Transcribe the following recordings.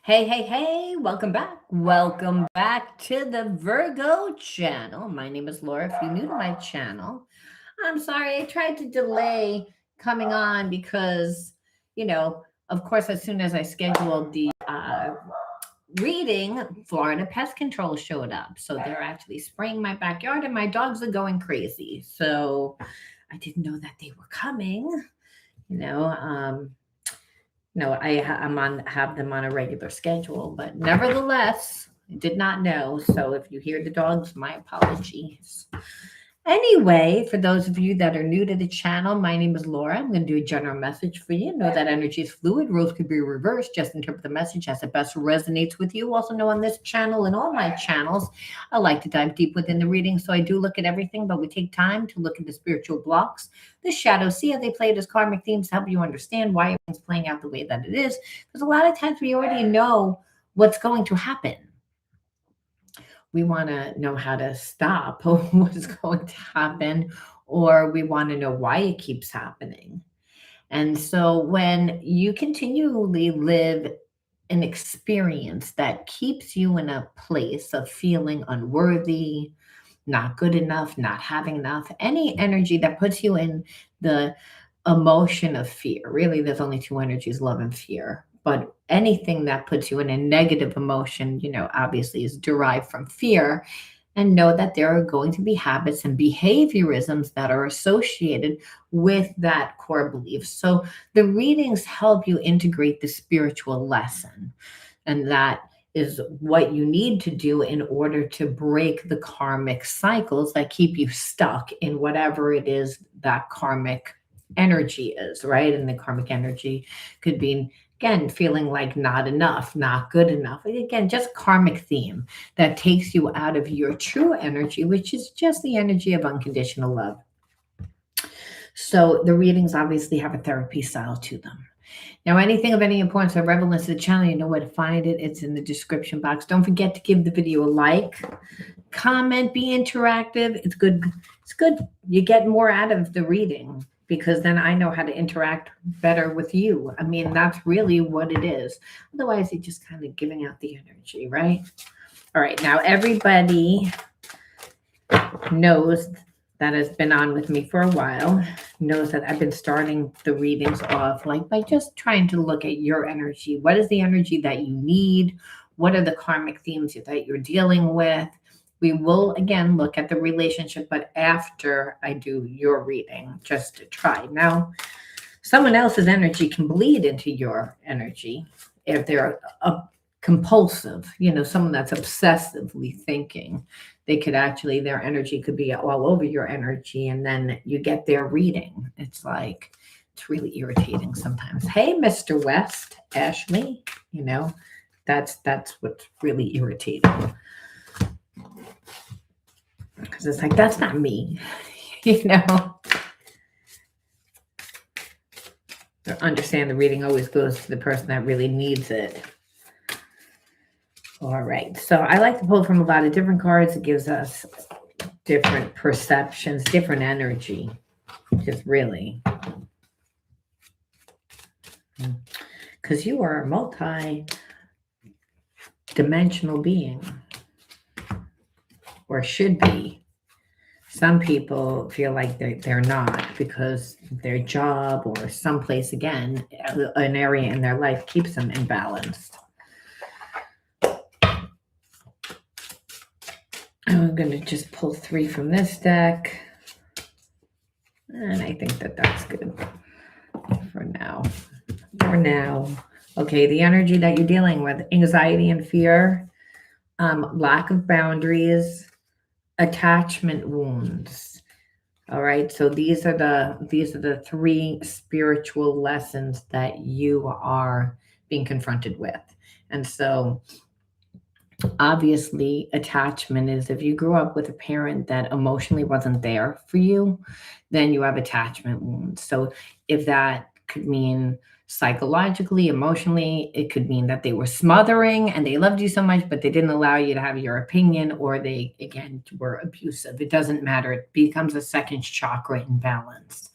Hey, hey, hey, welcome back. Welcome back to the Virgo channel. My name is Laura. If you're new to my channel, I'm sorry I tried to delay coming on because, of course, as soon as I scheduled the reading, Florida Pest Control showed up. So they're actually spraying my backyard and my dogs are going crazy. So I didn't know that they were coming, you know. No, I'm on have them on a regular schedule, but nevertheless, I did not know. So if you hear the dogs, my apologies. Anyway, for those of you that are new to the channel, my name is Laura. I'm going to do a general message for you. Know that energy is fluid. Rules could be reversed. Just interpret the message as it best resonates with you. Also know on this channel and all my channels, I like to dive deep within the reading. So I do look at everything, but we take time to look at the spiritual blocks, the shadows, see how they played as karmic themes to help you understand why everything's playing out the way that it is. Because a lot of times we already know what's going to happen. We want to know how to stop what's going to happen, or we want to know why it keeps happening. And so when you continually live an experience that keeps you in a place of feeling unworthy, not good enough, not having enough, any energy that puts you in the emotion of fear. Really, there's only two energies, love and fear. But anything that puts you in a negative emotion, obviously is derived from fear. And know that there are going to be habits and behaviorisms that are associated with that core belief. So the readings help you integrate the spiritual lesson. And that is what you need to do in order to break the karmic cycles that keep you stuck in whatever it is that karmic energy is, right? And the karmic energy could be, again, feeling like not enough, not good enough. Again, just karmic theme that takes you out of your true energy, which is just the energy of unconditional love. So the readings obviously have a therapy style to them. Now, anything of any importance or relevance to the channel, you know where to find it. It's in the description box. Don't forget to give the video a like, comment, be interactive. It's good. It's good. You get more out of the reading because then I know how to interact better with you. I mean, that's really what it is. Otherwise, you're just kind of giving out the energy, right? All right. Now, everybody knows that has been on with me for a while knows that I've been starting the readings off like by just trying to look at your energy. What is the energy that you need? What are the karmic themes that you're dealing with? We will again look at the relationship, but after I do your reading, just to try. Now, someone else's energy can bleed into your energy if they're compulsive, someone that's obsessively thinking. They could actually, their energy could be all over your energy, and then you get their reading. It's like, it's really irritating sometimes. Hey, Mr. West, Ashley, that's what's really irritating. Because it's like, that's not me, To understand the reading always goes to the person that really needs it. All right, so I like to pull from a lot of different cards. It gives us different perceptions, different energy, just really. Because you are a multi-dimensional being, or should be. Some people feel like they're not because their job or someplace, again, an area in their life keeps them imbalanced. I'm going to just pull 3 from this deck. And I think that that's good for now. Okay, the energy that you're dealing with, anxiety and fear, lack of boundaries, attachment wounds. All right, so these are the 3 spiritual lessons that you are being confronted with. And so obviously, attachment is if you grew up with a parent that emotionally wasn't there for you, then you have attachment wounds. So if that could mean psychologically, emotionally, it could mean that they were smothering and they loved you so much, but they didn't allow you to have your opinion, or they, again, were abusive. It doesn't matter. It becomes a second chakra imbalance.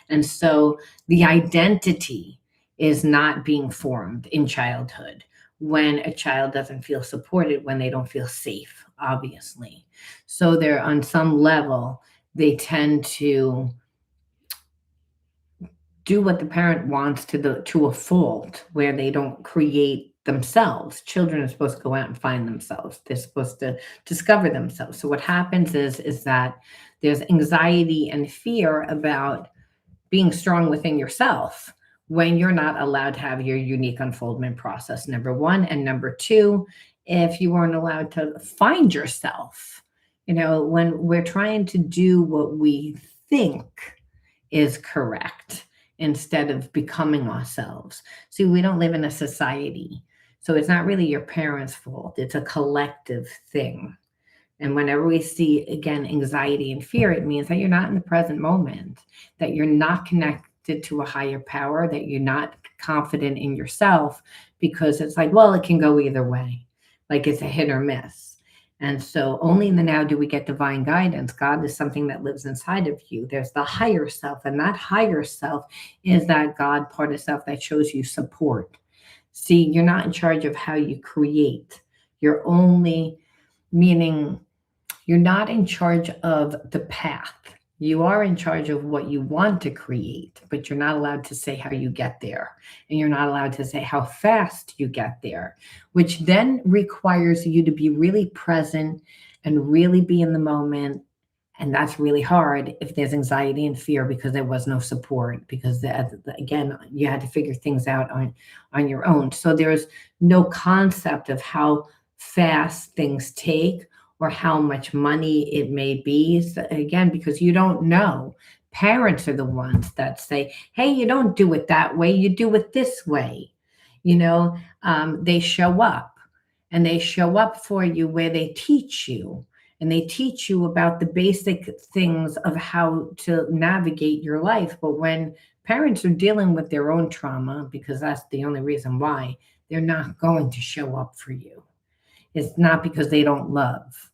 And so the identity is not being formed in childhood, when a child doesn't feel supported, when they don't feel safe, obviously. So they're on some level, they tend to do what the parent wants to a fault where they don't create themselves. Children are supposed to go out and find themselves. They're supposed to discover themselves. So what happens is that there's anxiety and fear about being strong within yourself when you're not allowed to have your unique unfoldment process, number one. And number two, if you weren't allowed to find yourself, when we're trying to do what we think is correct instead of becoming ourselves. See, we don't live in a society. So it's not really your parents' fault. It's a collective thing. And whenever we see, again, anxiety and fear, it means that you're not in the present moment, that you're not connected to a higher power, that you're not confident in yourself, because it's like, well, it can go either way. Like it's a hit or miss. And so only in the now do we get divine guidance. God is something that lives inside of you. There's the higher self, and that higher self is that God part of self that shows you support. See, you're not in charge of how you create. You're only, meaning you're not in charge of the path. You are in charge of what you want to create, but you're not allowed to say how you get there. And you're not allowed to say how fast you get there, which then requires you to be really present and really be in the moment. And that's really hard if there's anxiety and fear because there was no support, because again, you had to figure things out on your own. So there's no concept of how fast things take or how much money it may be. So again, because you don't know. Parents are the ones that say, hey, you don't do it that way, you do it this way. They show up, and they show up for you where they teach you. And they teach you about the basic things of how to navigate your life. But when parents are dealing with their own trauma, because that's the only reason why, they're not going to show up for you. It's not because they don't love.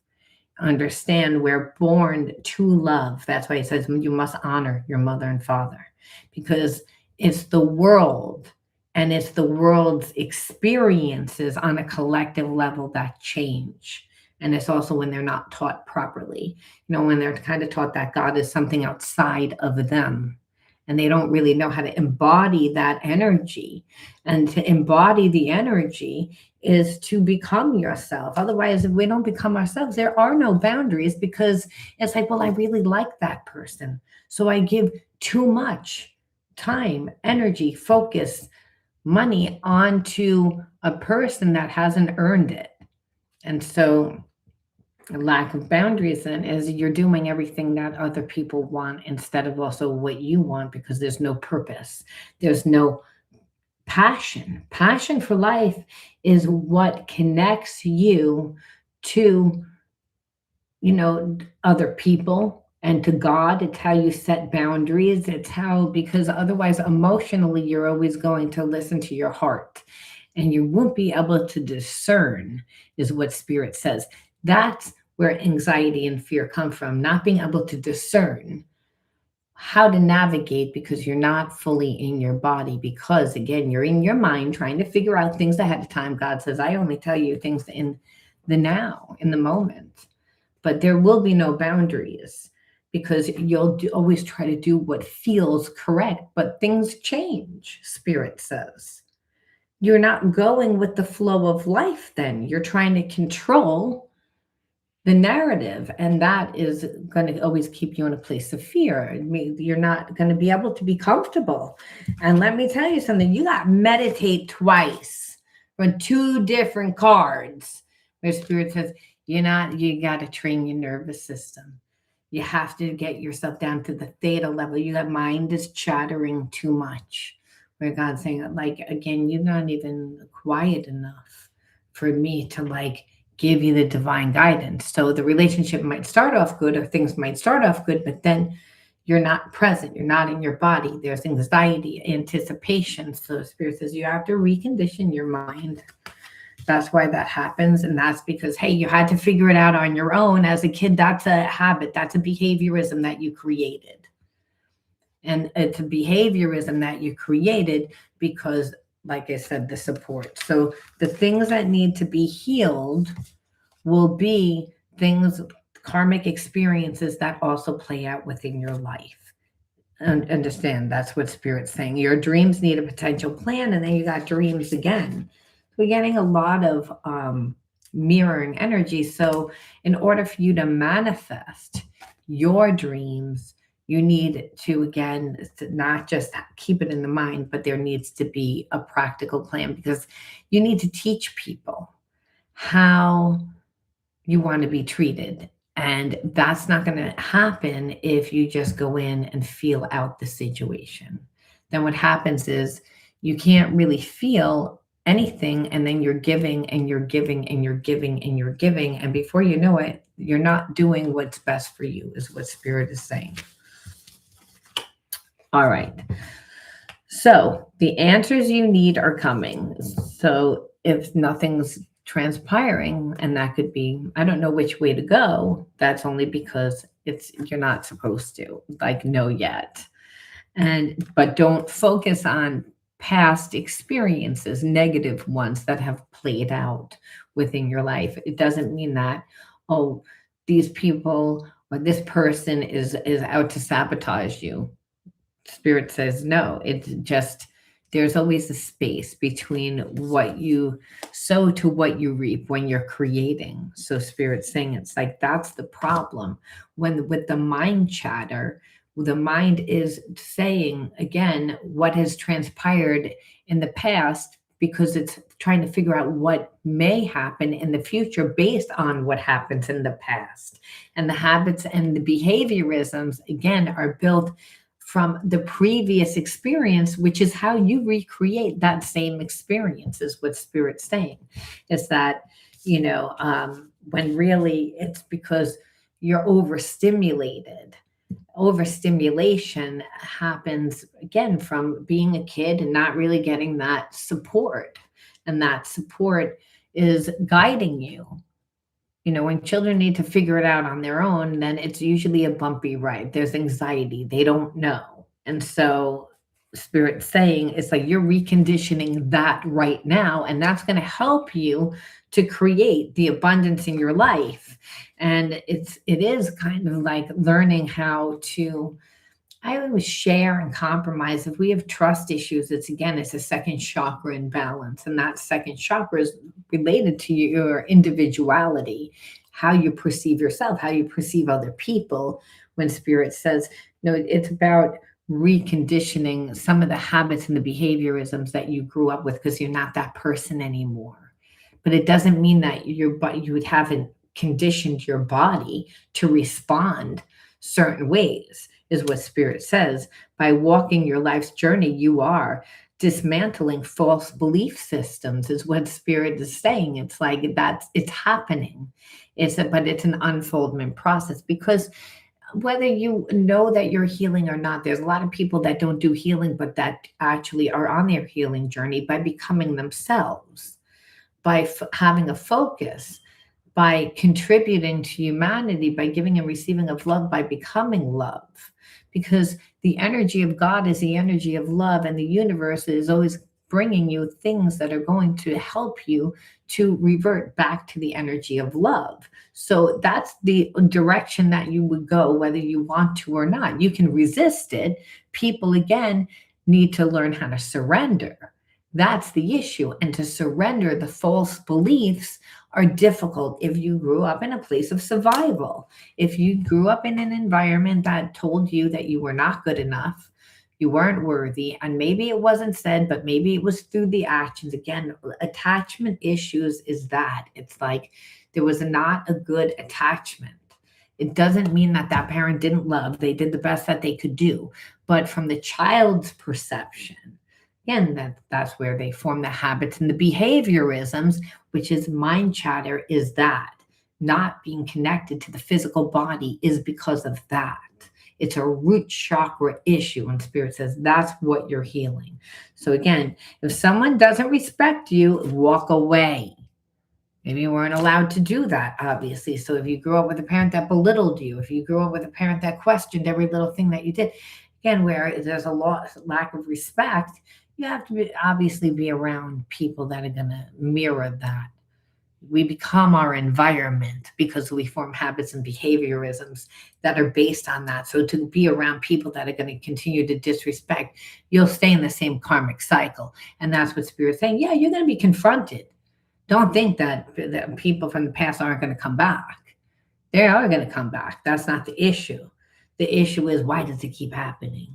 Understand, we're born to love. That's why it says you must honor your mother and father, because it's the world, and it's the world's experiences on a collective level that change. And it's also when they're not taught properly, when they're kind of taught that God is something outside of them, and they don't really know how to embody that energy. And to embody the energy is to become yourself. Otherwise, if we don't become ourselves, there are no boundaries, because it's like, well, I really like that person, so I give too much time, energy, focus, money onto a person that hasn't earned it. And so a lack of boundaries then is you're doing everything that other people want instead of also what you want, because there's no purpose. There's no passion. Passion for life is what connects you to, other people and to God. It's how you set boundaries. It's how, because otherwise, emotionally, you're always going to listen to your heart, and you won't be able to discern, is what Spirit says. That's where anxiety and fear come from, not being able to discern how to navigate, because you're not fully in your body, because again, you're in your mind trying to figure out things ahead of time. God says, I only tell you things in the now, in the moment. But there will be no boundaries, because you'll always try to do what feels correct, but things change, Spirit says. You're not going with the flow of life then. You're trying to control the narrative, and that is going to always keep you in a place of fear. You're not going to be able to be comfortable. And let me tell you something, you got meditate twice on two different cards, where Spirit says, you got to train your nervous system. You have to get yourself down to the theta level. Your mind is chattering too much, where God's saying, like, again, you're not even quiet enough for me to give you the divine guidance. So the relationship might start off good, or things might start off good, but then you're not present. You're not in your body. There's anxiety, anticipation. So Spirit says you have to recondition your mind. That's why that happens. And that's because, hey, you had to figure it out on your own. As a kid, that's a habit. That's a behaviorism that you created. And it's a behaviorism that you created because like I said, the support. So the things that need to be healed will be things, karmic experiences that also play out within your life. And understand that's what Spirit's saying. Your dreams need a potential plan, and then you got dreams again. We're getting a lot of mirroring energy. So, in order for you to manifest your dreams, you need to, again, not just keep it in the mind, but there needs to be a practical plan, because you need to teach people how you want to be treated. And that's not going to happen if you just go in and feel out the situation. Then what happens is you can't really feel anything, and then you're giving and you're giving and you're giving and you're giving. And before you know it, you're not doing what's best for you, is what Spirit is saying. All right. So the answers you need are coming. So if nothing's transpiring, and that could be, I don't know which way to go, that's only because you're not supposed to, like, know yet. But don't focus on past experiences, negative ones that have played out within your life. It doesn't mean that, oh, these people or this person is out to sabotage you. Spirit says no. It's just, there's always a space between what you sow to what you reap when you're creating. So Spirit's saying, it's like, that's the problem. When with the mind chatter, the mind is saying again what has transpired in the past, because it's trying to figure out what may happen in the future based on what happens in the past. And the habits and the behaviorisms, again, are built from the previous experience, which is how you recreate that same experience, is what Spirit's saying. Is that, when really it's because you're overstimulated. Overstimulation happens, again, from being a kid and not really getting that support. And that support is guiding you. When children need to figure it out on their own, then it's usually a bumpy ride. There's anxiety. They don't know. And so Spirit's saying, it's like you're reconditioning that right now. And that's going to help you to create the abundance in your life. And it is kind of like learning how to, I always share and compromise. If we have trust issues, it's a second chakra imbalance. And that second chakra is related to your individuality, how you perceive yourself, how you perceive other people. When Spirit says, it's about reconditioning some of the habits and the behaviorisms that you grew up with, because you're not that person anymore. But it doesn't mean that you haven't conditioned your body to respond certain ways, is what Spirit says. By walking your life's journey, you are dismantling false belief systems, is what Spirit is saying. It's like it's happening. But it's an unfoldment process, because whether you know that you're healing or not, there's a lot of people that don't do healing, but that actually are on their healing journey by becoming themselves, by having a focus, by contributing to humanity, by giving and receiving of love, by becoming love. Because the energy of God is the energy of love, and the universe is always bringing you things that are going to help you to revert back to the energy of love. So that's the direction that you would go, whether you want to or not. You can resist it. People, again, need to learn how to surrender. That's the issue. And to surrender the false beliefs are difficult if you grew up in a place of survival. If you grew up in an environment that told you that you were not good enough, you weren't worthy, and maybe it wasn't said, but maybe it was through the actions. Again, attachment issues is that. It's like there was not a good attachment. It doesn't mean that that parent didn't love. They did the best that they could do. But from the child's perception, again, that's where they form the habits and the behaviorisms, which is mind chatter, is that. Not being connected to the physical body is because of that. It's a root chakra issue, and Spirit says that's what you're healing. So again, if someone doesn't respect you, walk away. Maybe you weren't allowed to do that, obviously. So if you grew up with a parent that belittled you, if you grew up with a parent that questioned every little thing that you did, again, where there's a lack of respect, You have to obviously be around people that are going to mirror that. We become our environment because we form habits and behaviorisms that are based on that. So to be around people that are going to continue to disrespect, you'll stay in the same karmic cycle. And that's what Spirit's saying. Yeah, you're going to be confronted. Don't think that people from the past aren't going to come back. They are going to come back. That's not the issue. The issue is, why does it keep happening?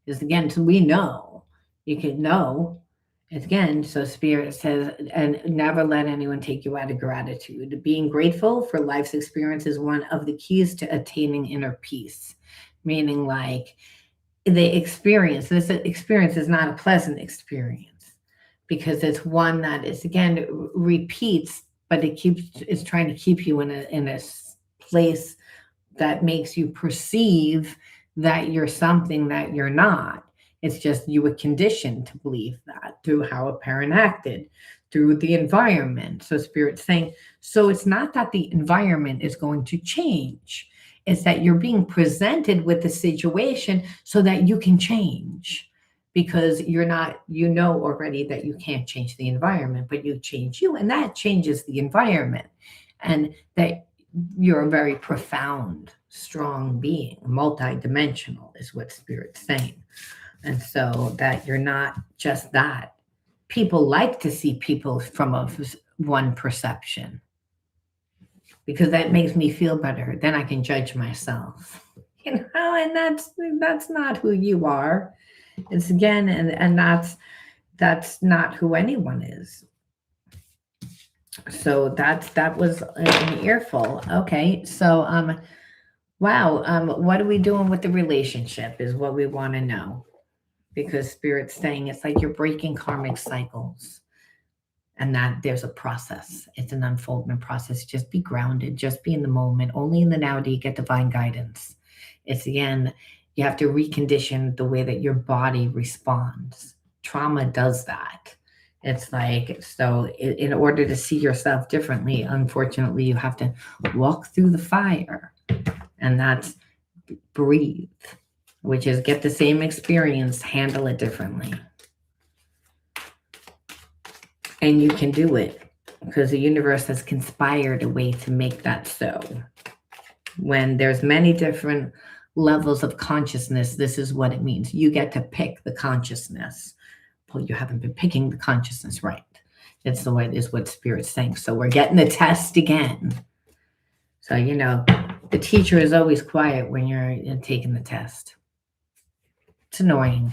Because again, so we know, you can know. It's again, so Spirit says, and never let anyone take you out of gratitude. Being grateful for life's experience is one of the keys to attaining inner peace. Meaning, like, this experience is not a pleasant experience because it's one that is, again, repeats, but it's trying to keep you in a place that makes you perceive that you're something that you're not. It's just you were conditioned to believe that through how a parent acted, through the environment. So Spirit's saying, so it's not that the environment is going to change. It's that you're being presented with the situation so that you can change. Because you're not, you know already that you can't change the environment, but you change you, and that changes the environment. And that you're a very profound, strong being, multidimensional, is what Spirit's saying. And so that you're not just that. People like to see people from one perception because that makes me feel better. Then I can judge myself. And that's not who you are. It's again, and that's not who anyone is. So that was an earful. Okay, so wow, what are we doing with the relationship is what we want to know, because Spirit's saying it's like you're breaking karmic cycles, and that there's a process. It's an unfoldment process. Just be grounded. Just be in the moment. Only in the now do you get divine guidance. It's again, you have to recondition the way that your body responds. Trauma does that. It's like, so in order to see yourself differently, unfortunately, you have to walk through the fire. And that's breathe, which is get the same experience, handle it differently. And you can do it because the universe has conspired a way to make that so. When there's many different levels of consciousness, this is what it means. You get to pick the consciousness. Well, you haven't been picking the consciousness right. It's the way it is what Spirit's saying. So we're getting the test again. So, the teacher is always quiet when you're taking the test. It's annoying.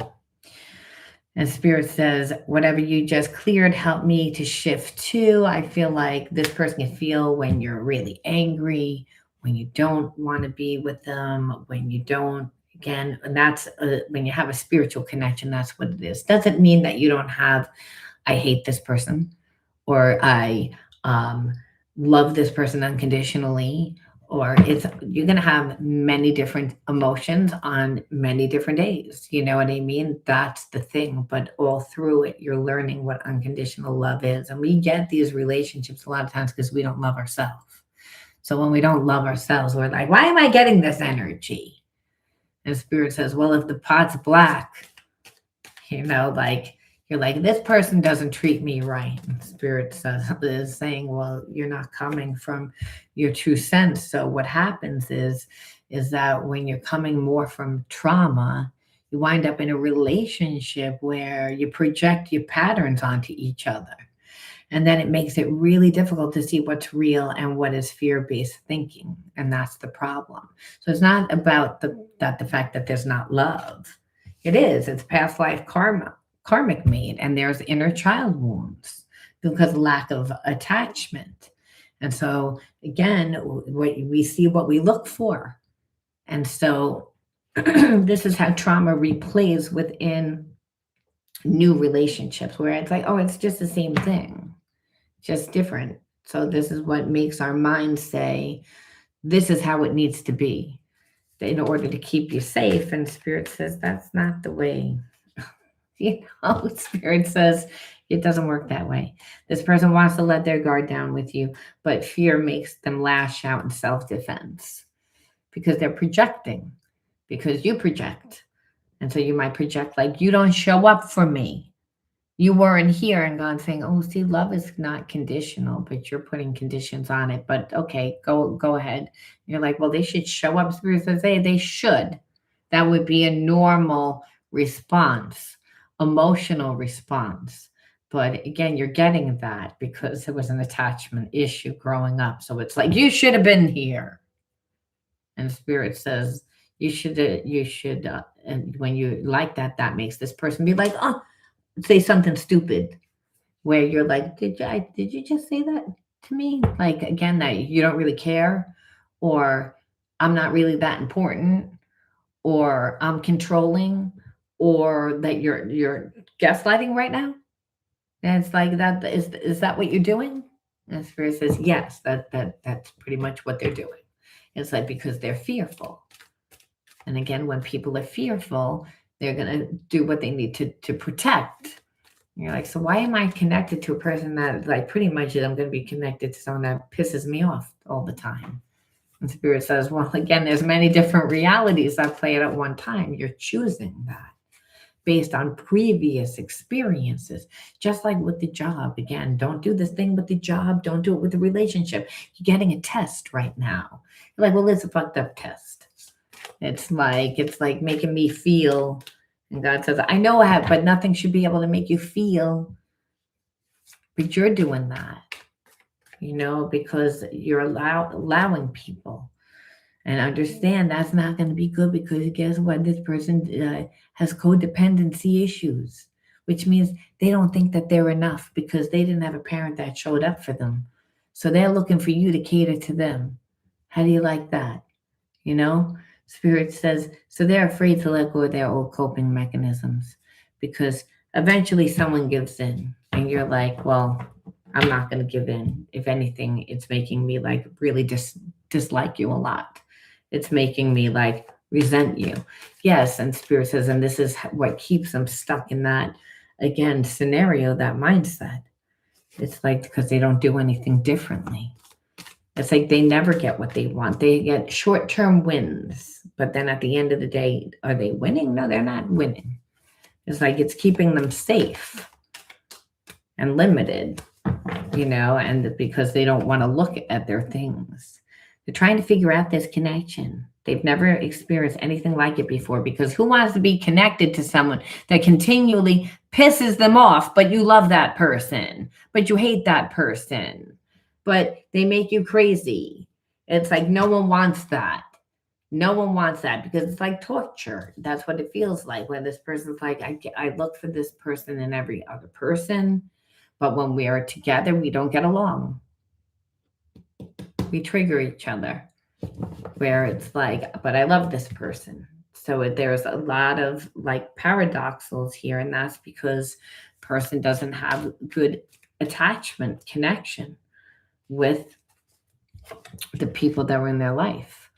And Spirit says, whatever you just cleared, help me to shift to. I feel like this person can feel when you're really angry, when you don't want to be with them, when you don't, again, and that's when you have a spiritual connection, that's what it is. Doesn't mean that you don't have, I hate this person, or I love this person unconditionally, or you're going to have many different emotions on many different days. You know what I mean? That's the thing. But all through it, you're learning what unconditional love is. And we get these relationships a lot of times because we don't love ourselves. So when we don't love ourselves, we're like, why am I getting this energy? And Spirit says, well, if the pot's black, like, you're like, this person doesn't treat me right. And Spirit is saying, well, you're not coming from your true sense. So what happens is that when you're coming more from trauma, you wind up in a relationship where you project your patterns onto each other. And then it makes it really difficult to see what's real and what is fear-based thinking. And that's the problem. So it's not about the fact that there's not love. It is. It's past life karmic made, and there's inner child wounds because of lack of attachment. And so again, what we see, what we look for. And so this is how trauma replays within new relationships, where it's like, oh, it's just the same thing, just different. So this is what makes our mind say, this is how it needs to be in order to keep you safe. And Spirit says, that's not the way. Spirit says it doesn't work that way. This person wants to let their guard down with you, but fear makes them lash out in self-defense because they're projecting, because you project. And so you might project like, you don't show up for me. You weren't here, and God saying, "Oh, see, love is not conditional, but you're putting conditions on it." But okay, go ahead. You're like, "Well, they should show up." Spirit says, "Hey, they should." That would be a normal response, emotional response. But again, you're getting that because there was an attachment issue growing up. So it's like, you should have been here. And Spirit says, and when you like that, that makes this person be like, "Oh," say something stupid where you're like, did you just say that to me? Like again, that you don't really care, or I'm not really that important, or I'm controlling, or that you're gaslighting right now. And it's like, that is that what you're doing? And Spirit says, yes, that's pretty much what they're doing. It's like, because they're fearful. And again, when people are fearful, they're gonna do what they need to protect. You're like, so why am I connected to a person that, like, pretty much I'm going to be connected to someone that pisses me off all the time? And Spirit says, well, again, there's many different realities that play out at one time. You're choosing that based on previous experiences, just like with the job. Again, don't do this thing with the job. Don't do it with the relationship. You're getting a test right now. You're like, well, it's a fucked up test. It's like making me feel. And God says, I know I have, but nothing should be able to make you feel. But you're doing that, because you're allowing people. And understand that's not going to be good, because guess what? This person has codependency issues, which means they don't think that they're enough because they didn't have a parent that showed up for them. So they're looking for you to cater to them. How do you like that? Spirit says, so they're afraid to let go of their old coping mechanisms, because eventually someone gives in and you're like, well, I'm not going to give in. If anything, it's making me like really dislike you a lot. It's making me like resent you. Yes. And Spirit says, and this is what keeps them stuck in that, again, scenario, that mindset. It's like, because they don't do anything differently. It's like they never get what they want. They get short-term wins, but then at the end of the day, are they winning? No, they're not winning. It's like it's keeping them safe and limited, and because they don't want to look at their things. They're trying to figure out this connection. They've never experienced anything like it before, because who wants to be connected to someone that continually pisses them off, but you love that person, but you hate that person, but they make you crazy? It's like no one wants that. No one wants that, because it's like torture. That's what it feels like when this person's like, I look for this person in every other person, but when we are together, we don't get along. We trigger each other, where it's like, but I love this person. So there's a lot of like paradoxals here, and that's because person doesn't have good attachment connection with the people that were in their life,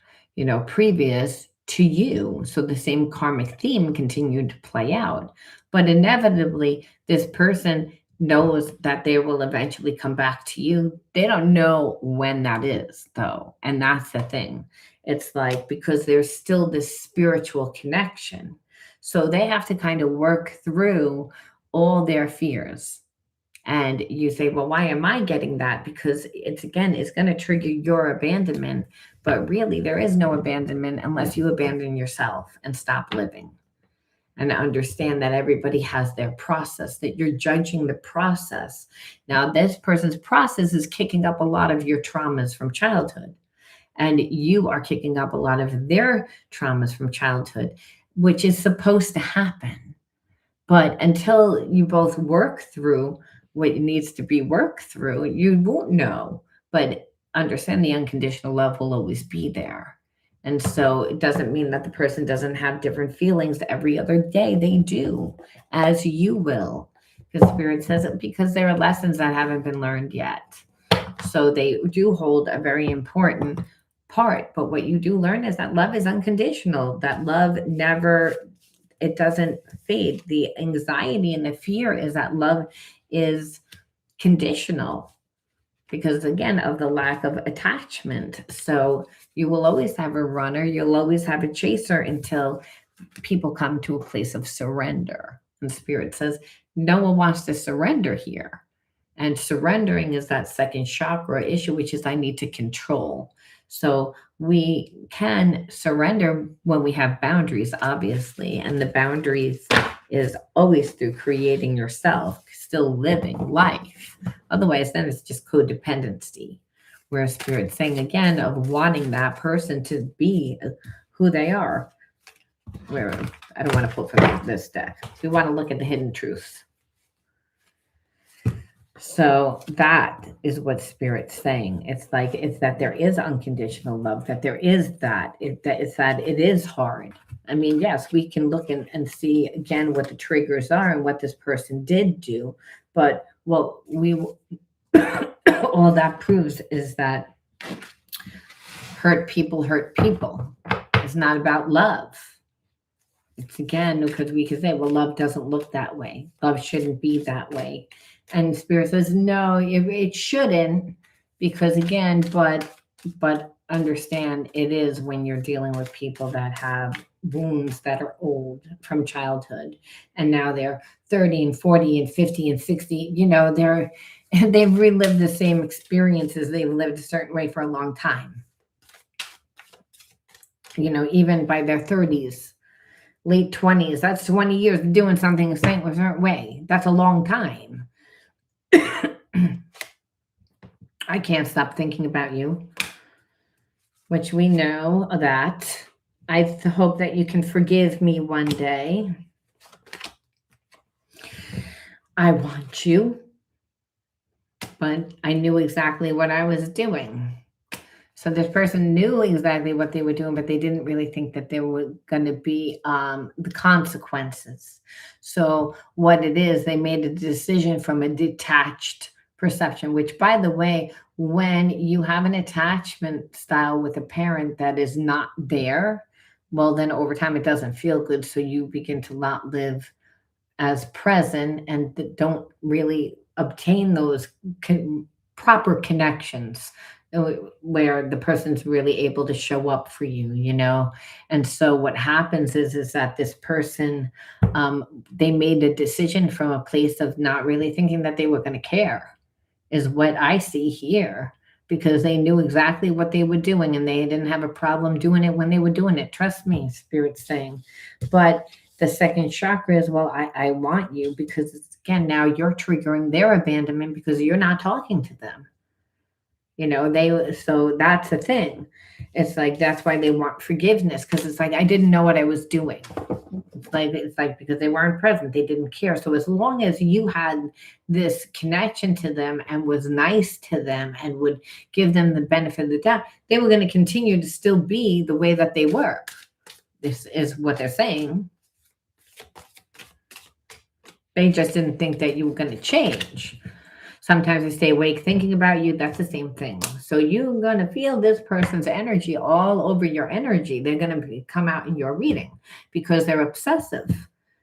previous to you. So the same karmic theme continued to play out. But inevitably, this person knows that they will eventually come back to you. They don't know when that is, though. And that's the thing. It's like, because there's still this spiritual connection. So they have to kind of work through all their fears. And you say, well, why am I getting that? Because it's going to trigger your abandonment. But really, there is no abandonment unless you abandon yourself and stop living. And understand that everybody has their process, that you're judging the process. Now, this person's process is kicking up a lot of your traumas from childhood. And you are kicking up a lot of their traumas from childhood, which is supposed to happen. But until you both work through what needs to be worked through, you won't know. But understand the unconditional love will always be there. And so it doesn't mean that the person doesn't have different feelings every other day. They do, as you will. Because Spirit says it, because there are lessons that haven't been learned yet. So they do hold a very important part. But what you do learn is that love is unconditional, that love it doesn't fade. The anxiety and the fear is that love is conditional, because again of the lack of attachment. So you will always have a runner, you'll always have a chaser until people come to a place of surrender. And Spirit says, no one wants to surrender here. And surrendering is that second chakra issue, which is I need to control. So we can surrender when we have boundaries, obviously. And the boundaries is always through creating yourself, still living life. Otherwise, then it's just codependency, where Spirit's saying again of wanting that person to be who they are. Where I don't want to pull from this deck. We want to look at the hidden truths. So that is what Spirit's saying. It's that there is unconditional love, that there is that it is hard. I mean, yes, we can look and see again what the triggers are and what this person did do, but what we all that proves is that hurt people hurt people. It's not about love. It's again because we can say, well, love doesn't look that way. Love shouldn't be that way. And Spirit says, no, it shouldn't, because again, but understand it is when you're dealing with people that have wounds that are old from childhood, and now they're 30 and 40 and 50 and 60. They've relived the same experiences. They've lived a certain way for a long time. Even by their 30s, late 20s, that's 20 years doing something the same certain way. That's a long time. I can't stop thinking about you, which we know that. I hope that you can forgive me one day. I want you, but I knew exactly what I was doing. So this person knew exactly what they were doing, but they didn't really think that there were going to be the consequences. So what it is, they made a decision from a detached perception, which, by the way, when you have an attachment style with a parent that is not there, well, then over time it doesn't feel good. So you begin to not live as present and don't really obtain those proper connections where the person's really able to show up for you, And so what happens is that this person, they made a decision from a place of not really thinking that they were going to care, is what I see here, because they knew exactly what they were doing and they didn't have a problem doing it when they were doing it. Trust me, Spirit's saying. But the second chakra is, well, I want you, because again, now you're triggering their abandonment because you're not talking to them. So that's the thing. It's like, that's why they want forgiveness, because it's like, I didn't know what I was doing. It's like because they weren't present, they didn't care. So as long as you had this connection to them and was nice to them and would give them the benefit of the doubt, they were going to continue to still be the way that they were. This is what they're saying. They just didn't think that you were going to change. Sometimes they stay awake thinking about you. That's the same thing. So you're going to feel this person's energy all over your energy. They're going to come out in your reading because they're obsessive,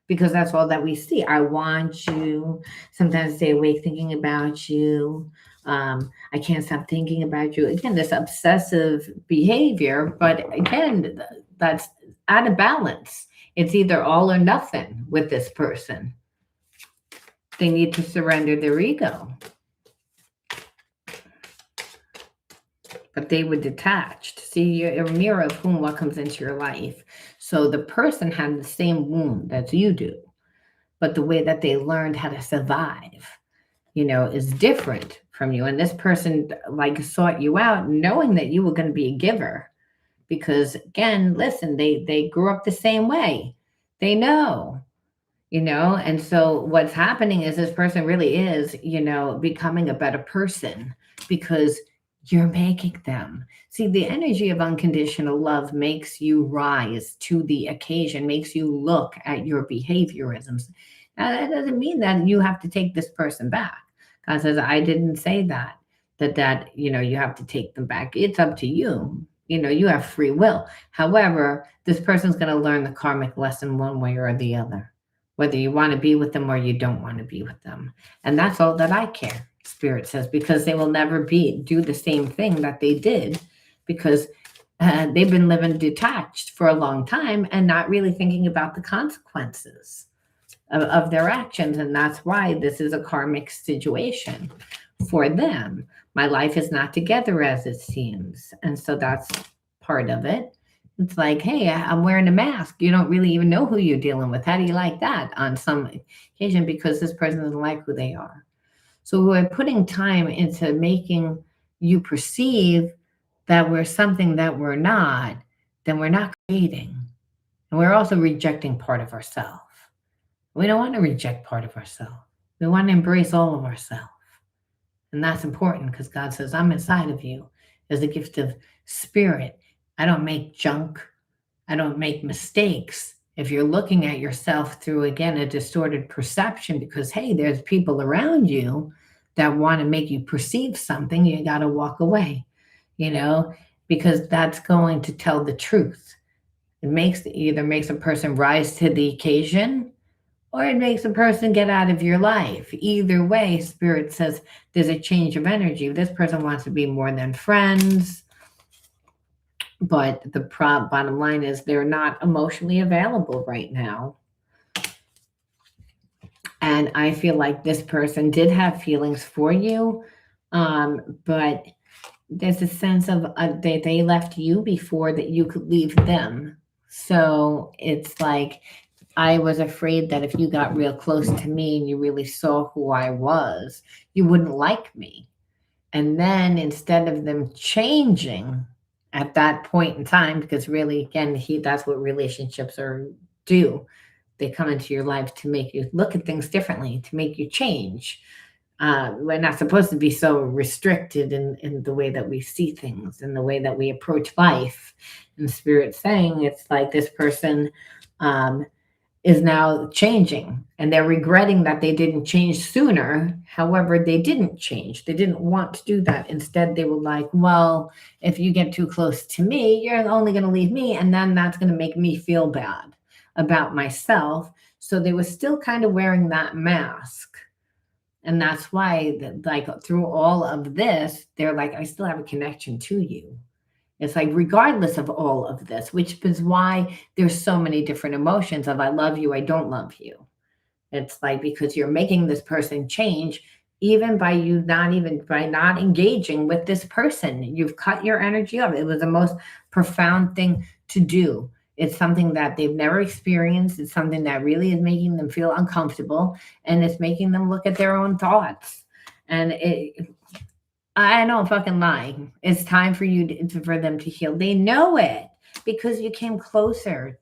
because that's all that we see. I want you. Sometimes stay awake thinking about you. I can't stop thinking about you. Again, this obsessive behavior, but again, that's out of balance. It's either all or nothing with this person. They need to surrender their ego. But they were detached. See, you're a mirror of what comes into your life. So the person had the same wound as you do, but the way that they learned how to survive, is different from you. And this person sought you out knowing that you were going to be a giver, because again, listen, they grew up the same way. They know. And so what's happening is this person really is, becoming a better person because you're making them. See, the energy of unconditional love makes you rise to the occasion, makes you look at your behaviorisms. Now, that doesn't mean that you have to take this person back. God says, I didn't say that you have to take them back. It's up to you. You have free will. However, this person's going to learn the karmic lesson one way or the other, whether you want to be with them or you don't want to be with them. And that's all that I care, Spirit says, because they will never do the same thing that they did, because They've been living detached for a long time and not really thinking about the consequences of their actions. And that's why this is a karmic situation for them. My life is not together as it seems. And so that's part of it. It's like, hey, I'm wearing a mask. You don't really even know who you're dealing with. How do you like that on some occasion? Because this person doesn't like who they are. So we're putting time into making you perceive that we're something that we're not, then we're not creating. And we're also rejecting part of ourselves. We don't want to reject part of ourselves. We want to embrace all of ourselves. And that's important because God says, I'm inside of you as a gift of spirit. I don't make junk. I don't make mistakes. If you're looking at yourself through, again, a distorted perception, because, hey, there's people around you that want to make you perceive something, you got to walk away, because that's going to tell the truth. Either makes a person rise to the occasion or it makes a person get out of your life. Either way, spirit says there's a change of energy. This person wants to be more than friends, but the bottom line is they're not emotionally available right now. And I feel like this person did have feelings for you, but there's a sense of they left you before that you could leave them. So it's like, I was afraid that if you got real close to me and you really saw who I was, you wouldn't like me. And then instead of them changing at that point in time, because really, again, that's what relationships do. They come into your life to make you look at things differently, to make you change. We're not supposed to be so restricted in the way that we see things, in the way that we approach life. And Spirit saying it's like this person is now changing and they're regretting that they didn't change sooner. However, they didn't change. They didn't want to do that. Instead, they were like, well, if you get too close to me, you're only going to leave me. And then that's going to make me feel bad about myself. So they were still kind of wearing that mask. And that's why, like, through all of this, they're like, I still have a connection to you. It's like, regardless of all of this, which is why there's so many different emotions of I love you, I don't love you. It's like, because you're making this person change, even by not engaging with this person. You've cut your energy off. It was the most profound thing to do. It's something that they've never experienced. It's something that really is making them feel uncomfortable, and it's making them look at their own thoughts. And I don't fucking lie. It's time for for them to heal. They know it because you came closer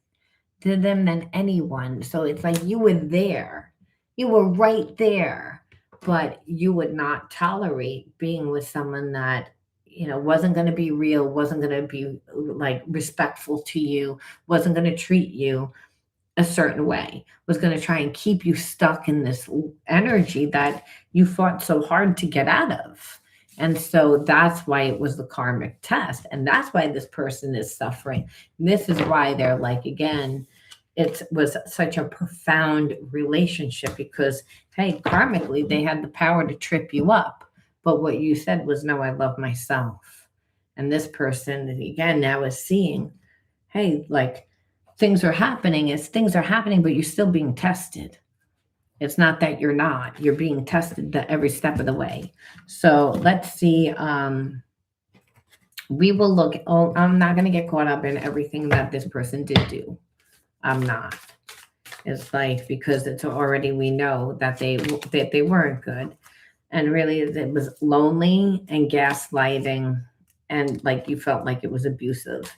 to them than anyone. So it's like you were there. You were right there, but you would not tolerate being with someone that, wasn't going to be real, wasn't going to be like respectful to you, wasn't going to treat you a certain way, was going to try and keep you stuck in this energy that you fought so hard to get out of. And so that's why it was the karmic test. And that's why this person is suffering. This is why they're like, again, it was such a profound relationship because, hey, karmically, they had the power to trip you up. But what you said was, no, I love myself. And this person, again, now is seeing, hey, like, things are happening, but you're still being tested. It's not that you're being tested every step of the way. So let's see. We will look. Oh, I'm not going to get caught up in everything that this person did do. I'm not. It's like, because it's already, we know that they weren't good. And really it was lonely and gaslighting, and like you felt like it was abusive.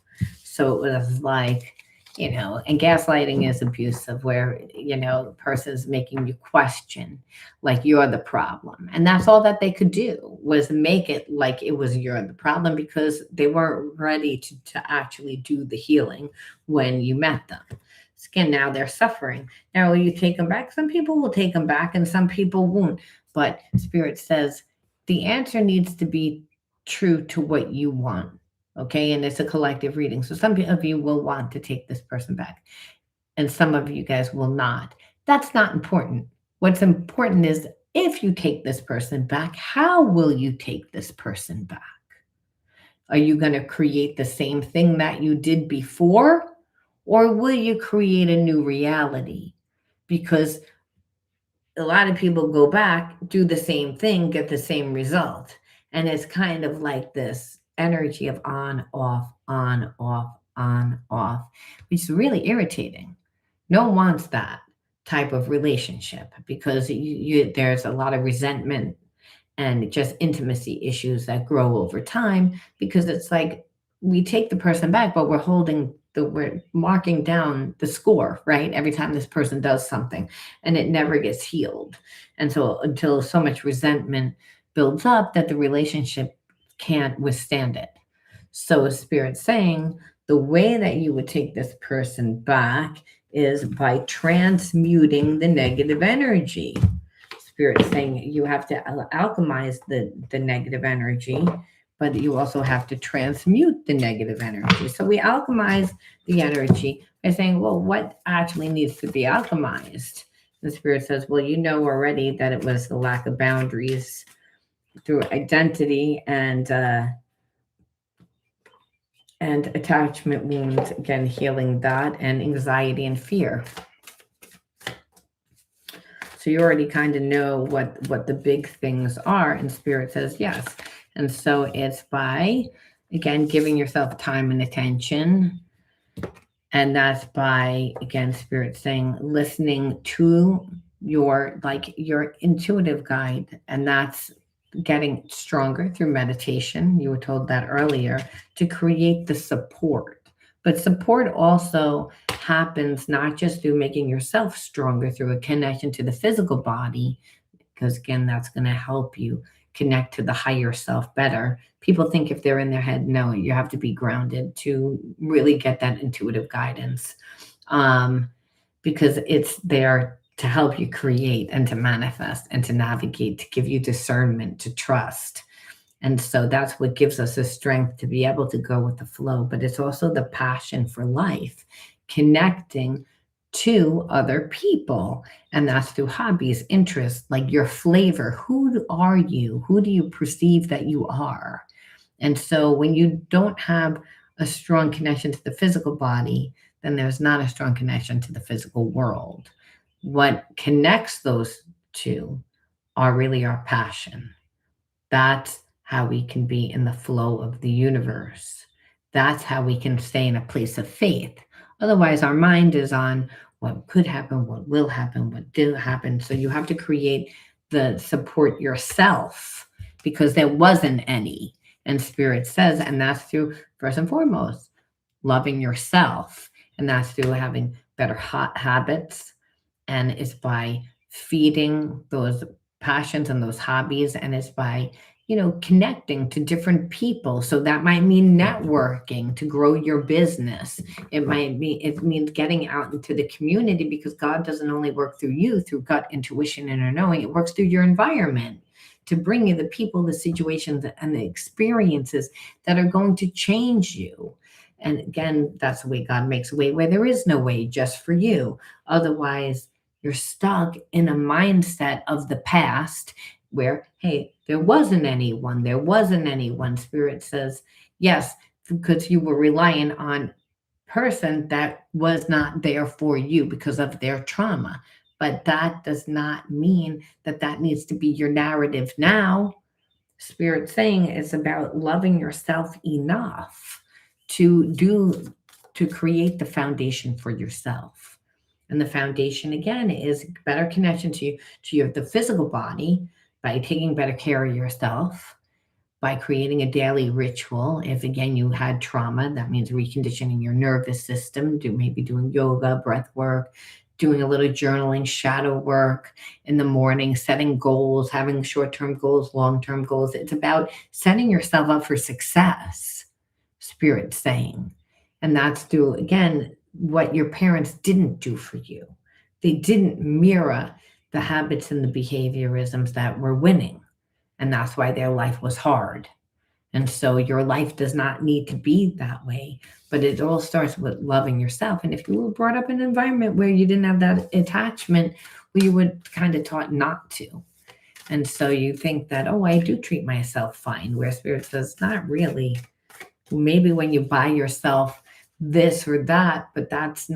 So it was like, and gaslighting is abusive, where, the person's making you question, like you're the problem. And that's all that they could do, was make it like it was you're the problem, because they weren't ready to actually do the healing when you met them. Again, now they're suffering. Now, will you take them back? Some people will take them back and some people won't. But Spirit says the answer needs to be true to what you want. Okay. And it's a collective reading. So some of you will want to take this person back, and some of you guys will not. That's not important. What's important is, if you take this person back, how will you take this person back? Are you going to create the same thing that you did before? Or will you create a new reality? Because a lot of people go back, do the same thing, get the same result. And it's kind of like this energy of on, off, which is really irritating. No one wants that type of relationship because there's a lot of resentment and just intimacy issues that grow over time because it's like we take the person back, but we're marking down the score, right? Every time this person does something and it never gets healed. And so until so much resentment builds up that the relationship can't withstand it. So Spirit's saying the way that you would take this person back is by transmuting the negative energy. Spirit saying you have to alchemize the negative energy, but you also have to transmute the negative energy. So we alchemize the energy by saying, well, what actually needs to be alchemized? The Spirit says, well, you know already that it was the lack of boundaries through identity and attachment wounds, again, healing that, and anxiety and fear. So you already kind of know what the big things are, and Spirit says yes. And so it's by, again, giving yourself time and attention. And that's by, again, Spirit saying, listening to your intuitive guide. And that's getting stronger through meditation. You were told that earlier, to create the support. But support also happens not just through making yourself stronger through a connection to the physical body, because again, that's going to help you connect to the higher self better. People think if they're in their head, no, you have to be grounded to really get that intuitive guidance, because it's there to help you create and to manifest and to navigate, to give you discernment, to trust. And so that's what gives us the strength to be able to go with the flow. But it's also the passion for life, connecting to other people. And that's through hobbies, interests, like your flavor. Who are you? Who do you perceive that you are? And so when you don't have a strong connection to the physical body, then there's not a strong connection to the physical world. What connects those two are really our passion. That's how we can be in the flow of the universe. That's how we can stay in a place of faith. Otherwise, our mind is on what could happen, what will happen, what did happen. So you have to create the support yourself because there wasn't any. And Spirit says, and that's through, first and foremost, loving yourself. And that's through having better habits. And it's by feeding those passions and those hobbies. And it's by, connecting to different people. So that might mean networking to grow your business. It means getting out into the community, because God doesn't only work through you, through gut intuition and inner knowing. It works through your environment to bring you the people, the situations, and the experiences that are going to change you. And again, that's the way God makes a way where there is no way, just for you. Otherwise, you're stuck in a mindset of the past where, hey, there wasn't anyone. Spirit says, yes, because you were relying on person that was not there for you because of their trauma. But that does not mean that needs to be your narrative now. Spirit saying it's about loving yourself enough to create the foundation for yourself. And the foundation, again, is better connection to the physical body by taking better care of yourself, by creating a daily ritual. If, again, you had trauma, that means reconditioning your nervous system, maybe doing yoga, breath work, doing a little journaling, shadow work in the morning, setting goals, having short-term goals, long-term goals. It's about setting yourself up for success, Spirit saying. And that's through, again, what your parents didn't do for you. They didn't mirror the habits and the behaviorisms that were winning. And that's why their life was hard. And so your life does not need to be that way, but it all starts with loving yourself. And if you were brought up in an environment where you didn't have that attachment, well, you were kind of taught not to. And so you think that, oh, I do treat myself fine, where Spirit says, not really. maybe when you buy yourself this or that, but that's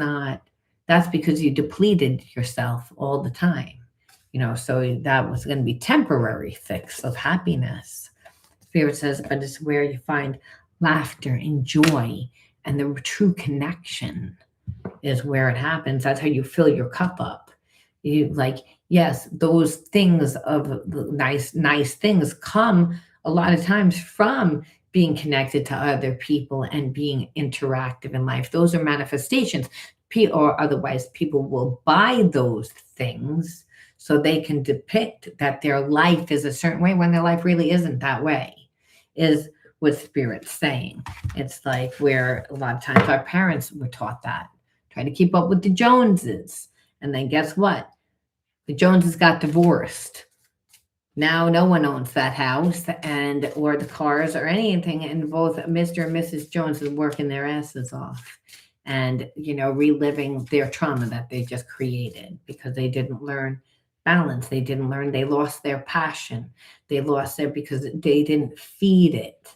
because you depleted yourself all the time. So that was going to be temporary fix of happiness. Spirit says, but it's where you find laughter and joy and the true connection is where it happens. That's how you fill your cup up. You like, yes, those things of the nice things come a lot of times from being connected to other people and being interactive in life. Those are manifestations. Or otherwise, people will buy those things so they can depict that their life is a certain way when their life really isn't that way, is what Spirit's saying. It's like where a lot of times our parents were taught that. Try to keep up with the Joneses. And then guess what? The Joneses got divorced. Now no one owns that house or the cars or anything, and both Mr. and Mrs. Jones are working their asses off and reliving their trauma that they just created because they didn't learn balance. They lost their passion. They lost it because they didn't feed it.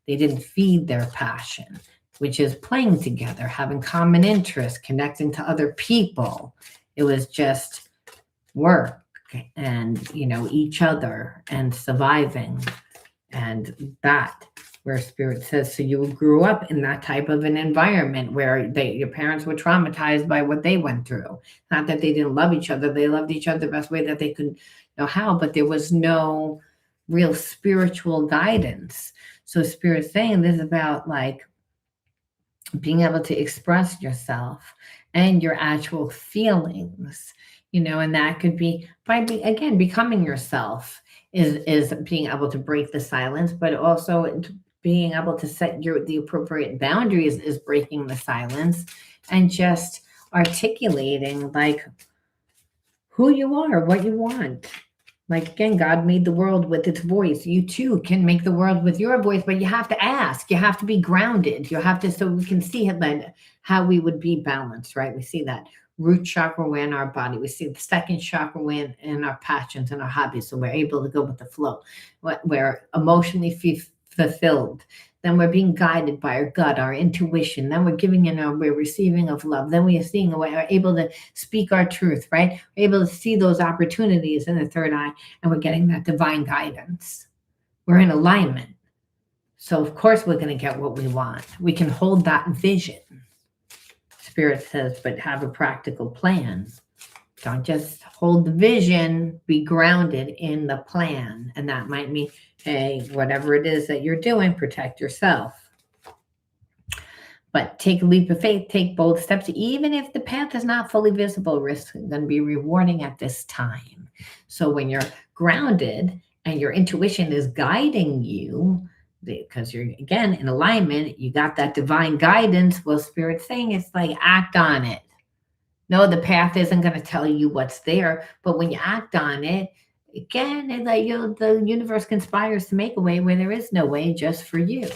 They didn't feed their passion, which is playing together, having common interests, connecting to other people. It was just work and each other and surviving, and that where Spirit says, so you grew up in that type of an environment where your parents were traumatized by what they went through. Not that they didn't love each other, they loved each other the best way that they could know how, but there was no real spiritual guidance. So Spirit's saying this is about like being able to express yourself and your actual feelings, and that could be by again becoming yourself is being able to break the silence, but also being able to set the appropriate boundaries is breaking the silence and just articulating like who you are, what you want. Like again, God made the world with its voice. You too can make the world with your voice, but you have to ask. You have to be grounded. You have to, so we can see how we would be balanced, right? We see that root chakra in our body. We see the second chakra in our passions and our hobbies. So we're able to go with the flow. We're emotionally fulfilled. Then we're being guided by our gut, our intuition. Then we're we're receiving of love. Then we are seeing, we're able to speak our truth, right? We're able to see those opportunities in the third eye, and we're getting that divine guidance. We're in alignment. So of course we're going to get what we want. We can hold that vision. Spirit says, but have a practical plan. Don't just hold the vision, be grounded in the plan. And that might mean, hey, whatever it is that you're doing, protect yourself. But take a leap of faith, take bold steps. Even if the path is not fully visible, risk is going to be rewarding at this time. So when you're grounded and your intuition is guiding you, because you're, again, in alignment, you got that divine guidance. Well, Spirit's saying it's like act on it. No, the path isn't going to tell you what's there, but when you act on it, again, it's like the universe conspires to make a way where there is no way just for you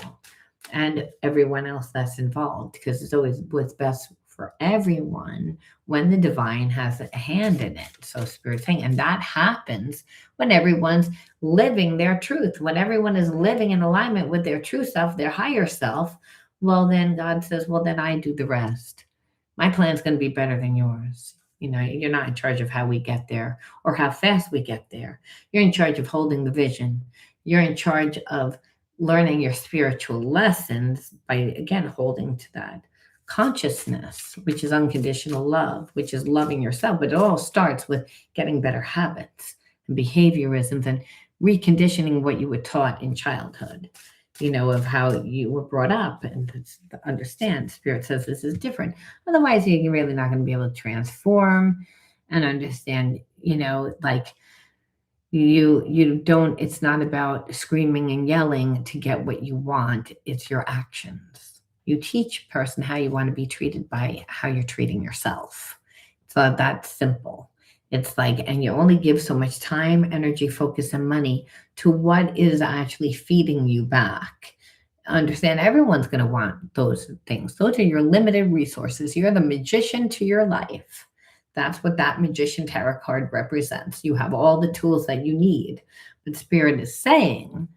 and everyone else that's involved, because it's always what's best for everyone when the divine has a hand in it. So Spirit's saying, and that happens when everyone's living their truth, when everyone is living in alignment with their true self, their higher self. Well, then God says, well, then I do the rest. My plan's going to be better than yours. You're not in charge of how we get there or how fast we get there. You're in charge of holding the vision. You're in charge of learning your spiritual lessons by, again, holding to that consciousness, which is unconditional love, which is loving yourself. But it all starts with getting better habits and behaviorisms and reconditioning what you were taught in childhood. Of how you were brought up and to understand. Spirit says this is different. Otherwise, you're really not going to be able to transform and understand, like you don't, it's not about screaming and yelling to get what you want. It's your actions. You teach a person how you want to be treated by how you're treating yourself. So that's simple. It's like, and you only give so much time, energy, focus, and money to what is actually feeding you back. Understand, everyone's going to want those things. Those are your limited resources. You're the magician to your life. That's what that magician tarot card represents. You have all the tools that you need. But Spirit is saying,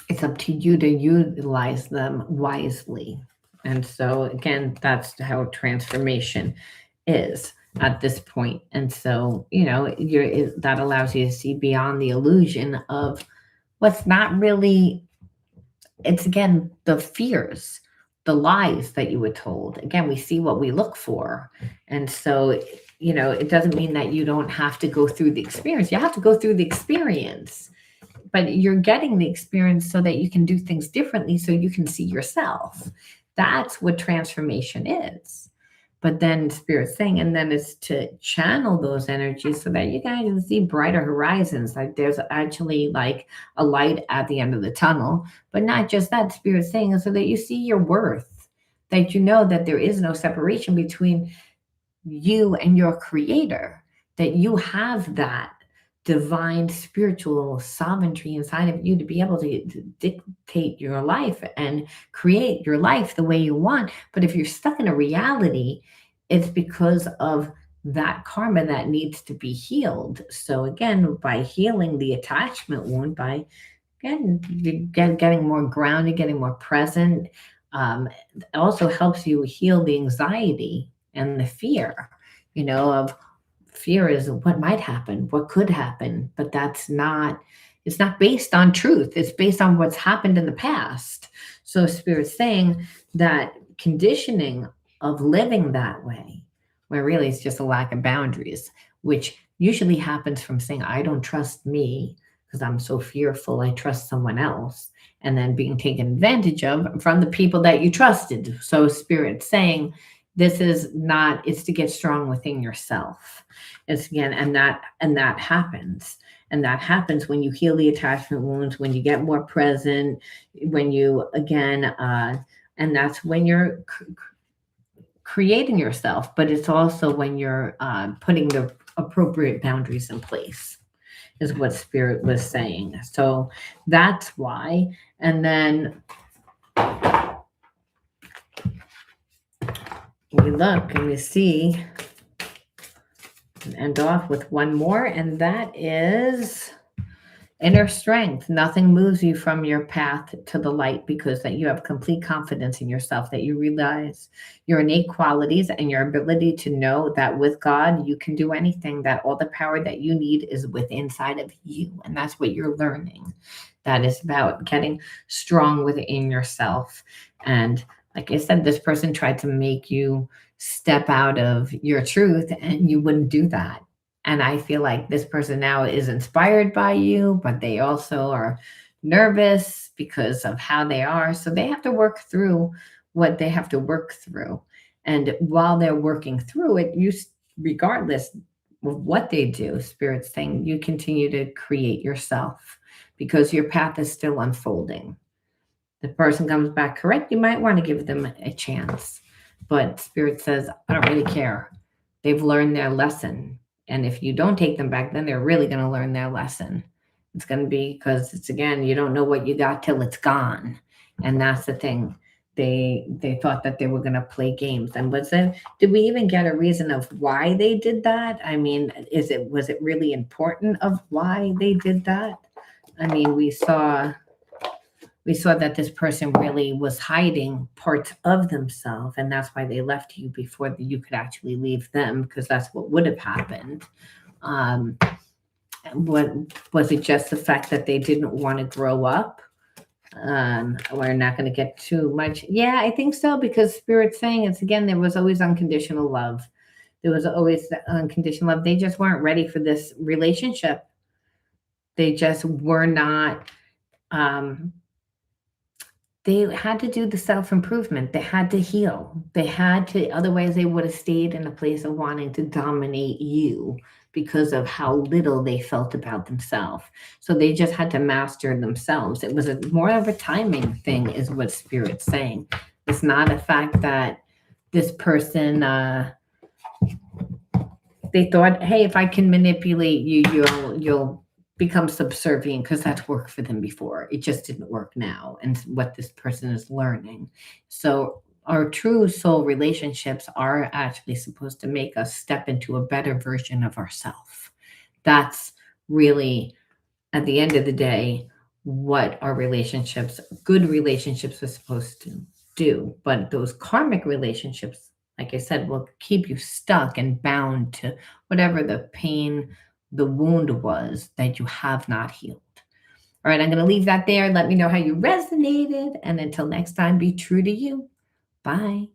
It's up to you to utilize them wisely. And so, again, that's how transformation is at this point. And so, that allows you to see beyond the illusion of what's not really, it's again the fears, the lies that you were told. Again, we see what we look for. And so, it doesn't mean that you don't have to go through the experience. You have to go through the experience, but you're getting the experience so that you can do things differently, so you can see yourself. That's what transformation is. But then Spirit's saying, and then it's to channel those energies so that you guys can see brighter horizons. Like there's actually like a light at the end of the tunnel, but not just that. Spirit's saying, so that you see your worth, that you know that there is no separation between you and your creator, that you have that divine spiritual sovereignty inside of you to be able to dictate your life and create your life the way you want. But if you're stuck in a reality, it's because of that karma that needs to be healed. So again, by healing the attachment wound, by again getting more grounded, getting more present, it also helps you heal the anxiety and the fear, of fear is what might happen, what could happen, but it's not based on truth. It's based on what's happened in the past. So Spirit's saying that conditioning of living that way, where really it's just a lack of boundaries, which usually happens from saying, I don't trust me because I'm so fearful, I trust someone else, and then being taken advantage of from the people that you trusted. So Spirit's saying, this is not, it's to get strong within yourself. It's again, and that happens. And that happens when you heal the attachment wounds, when you get more present, when you again, and that's when you're creating yourself. But it's also when you're putting the appropriate boundaries in place, is what Spirit was saying. So that's why. And then we look and we see and end off with one more, and that is inner strength. Nothing moves you from your path to the light, because that you have complete confidence in yourself, that you realize your innate qualities and your ability to know that with God you can do anything, that all the power that you need is within inside of you. And that's what you're learning. That is about getting strong within yourself. And like I said, this person tried to make you step out of your truth, and you wouldn't do that. And I feel like this person now is inspired by you, but they also are nervous because of how they are. So they have to work through what they have to work through. And while they're working through it, regardless of what they do, Spirit's saying you continue to create yourself, because your path is still unfolding. The person comes back correct, you might want to give them a chance. But Spirit says, I don't really care. They've learned their lesson. And if you don't take them back, then they're really going to learn their lesson. It's going to be because it's, again, you don't know what you got till it's gone. And that's the thing. They thought that they were going to play games. And did we even get a reason of why they did that? I mean, was it really important of why they did that? I mean, we saw that this person really was hiding parts of themselves, and that's why they left you before you could actually leave them, because that's what would have happened. Um, what was it? Just the fact that they didn't want to grow up? We're not going to get too much. Yeah, I think so, because Spirit's saying it's, again, there was always unconditional love. There was always unconditional love. They just weren't ready for this relationship. They just were not. They had to do the self-improvement. They had to heal. They had to, otherwise they would have stayed in a place of wanting to dominate you because of how little they felt about themselves. So they just had to master themselves. It was more of a timing thing, is what Spirit's saying. It's not a fact that this person, they thought, hey, if I can manipulate you, you'll become subservient, because that's worked for them before. It just didn't work now, and what this person is learning. So our true soul relationships are actually supposed to make us step into a better version of ourselves. That's really, at the end of the day, what our relationships, good relationships, are supposed to do. But those karmic relationships, like I said, will keep you stuck and bound to whatever the pain, the wound was that you have not healed. All right, I'm going to leave that there. Let me know how you resonated. And until next time, be true to you. Bye.